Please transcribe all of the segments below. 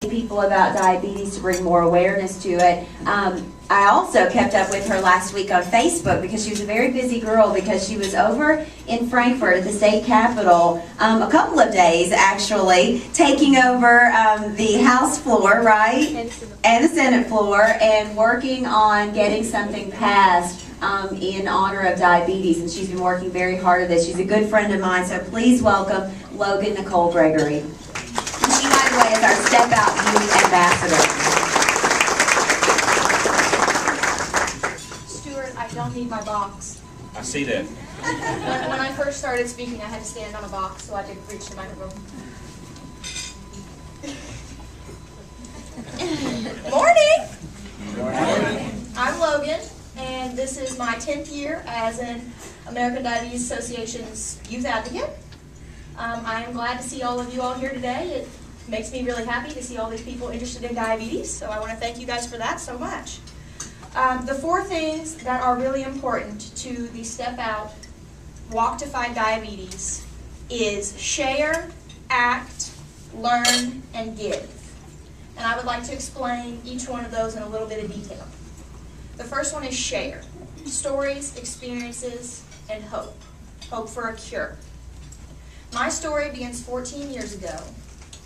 people about diabetes to bring more awareness to it. I also kept up with her last week on Facebook because she was a very busy girl, because she was over in Frankfurt at the state capitol a couple of days actually, taking over the House floor, right? And the Senate floor, and working on getting something passed in honor of diabetes, and she's been working very hard at this. She's a good friend of mine, so please welcome Logan Nicole Gregory. And she, by the way, is our Step Out Youth Ambassador. I don't need my box. I see that. When I first started speaking, I had to stand on a box so I could reach the microphone. Morning! I'm Logan, and this is my 10th year as an American Diabetes Association's youth advocate. I am glad to see all of you all here today. It makes me really happy to see all these people interested in diabetes, so I want to thank you guys for that so much. The 4 things that are really important to the Step Out Walk to Fight Diabetes is share, act, learn, and give. And I would like to explain each one of those in a little bit of detail. The first one is share. Stories, experiences, and hope. Hope for a cure. My story begins 14 years ago.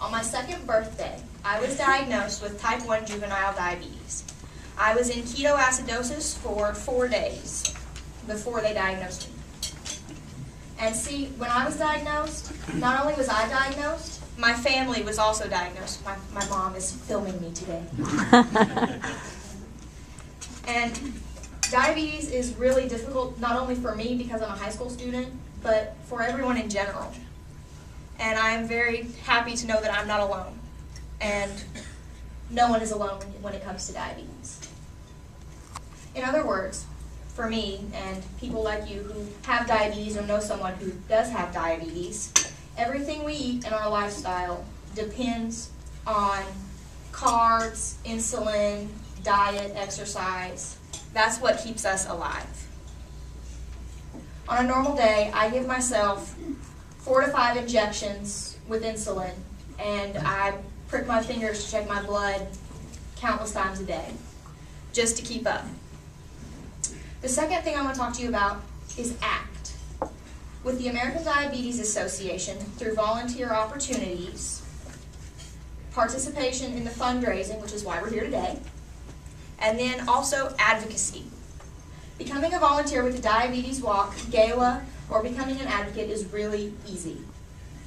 On my 2nd birthday, I was diagnosed with type 1 juvenile diabetes. I was in ketoacidosis for 4 days before they diagnosed me. And see, when I was diagnosed, not only was I diagnosed, my family was also diagnosed. My mom is filming me today. And diabetes is really difficult, not only for me because I'm a high school student, but for everyone in general. And I am very happy to know that I'm not alone. And no one is alone when it comes to diabetes. In other words, for me and people like you who have diabetes or know someone who does have diabetes, everything we eat in our lifestyle depends on carbs, insulin, diet, exercise. That's what keeps us alive. On a normal day, I give myself 4 to 5 injections with insulin, and I prick my fingers to check my blood countless times a day, just to keep up. The second thing I want to talk to you about is ACT. With the American Diabetes Association, through volunteer opportunities, participation in the fundraising, which is why we're here today, and then also advocacy. Becoming a volunteer with the Diabetes Walk, Gala, or becoming an advocate is really easy.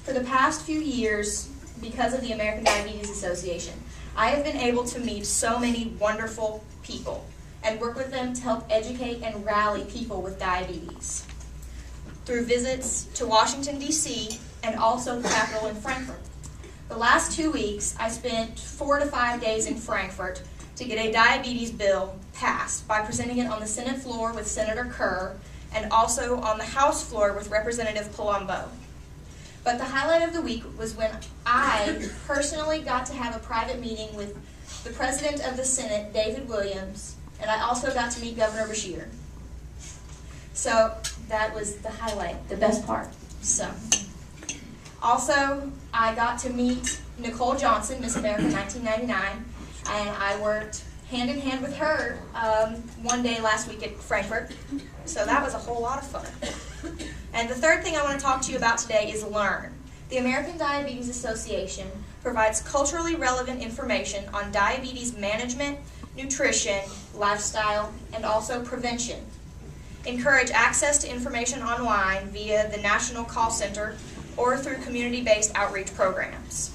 For the past few years, because of the American Diabetes Association, I have been able to meet so many wonderful people and work with them to help educate and rally people with diabetes through visits to Washington, D.C., and also the Capitol in Frankfurt. The last 2 weeks, I spent 4 to 5 days in Frankfurt to get a diabetes bill passed by presenting it on the Senate floor with Senator Kerr and also on the House floor with Representative Palumbo. But the highlight of the week was when I personally got to have a private meeting with the President of the Senate, David Williams, and I also got to meet Governor Beshear. So that was the highlight, the best part. So, also, I got to meet Nicole Johnson, Miss America 1999, and I worked hand in hand with her one day last week at Frankfurt. So that was a whole lot of fun. And the third thing I want to talk to you about today is learn. The American Diabetes Association provides culturally relevant information on diabetes management, nutrition, lifestyle, and also prevention. Encourage access to information online via the National Call Center or through community-based outreach programs.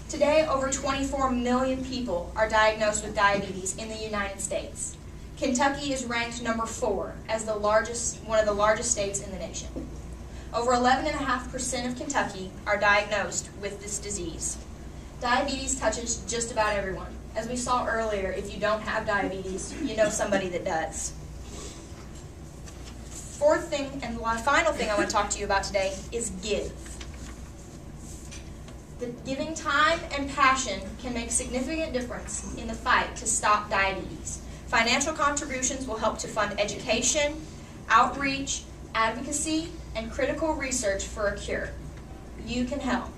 Today, over 24 million people are diagnosed with diabetes in the United States. Kentucky is ranked number 4 as one of the largest states in the nation. Over 11.5% of Kentucky are diagnosed with this disease. Diabetes touches just about everyone. As we saw earlier, if you don't have diabetes, you know somebody that does. Fourth thing, and the final thing I want to talk to you about today, is give. The giving time and passion can make a significant difference in the fight to stop diabetes. Financial contributions will help to fund education, outreach, advocacy, and critical research for a cure. You can help.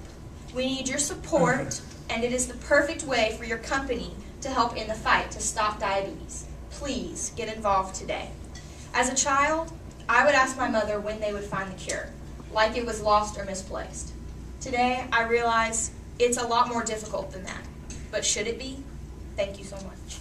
We need your support and it is the perfect way for your company to help in the fight to stop diabetes. Please get involved today. As a child, I would ask my mother when they would find the cure, like it was lost or misplaced. Today, I realize it's a lot more difficult than that. But should it be? Thank you so much.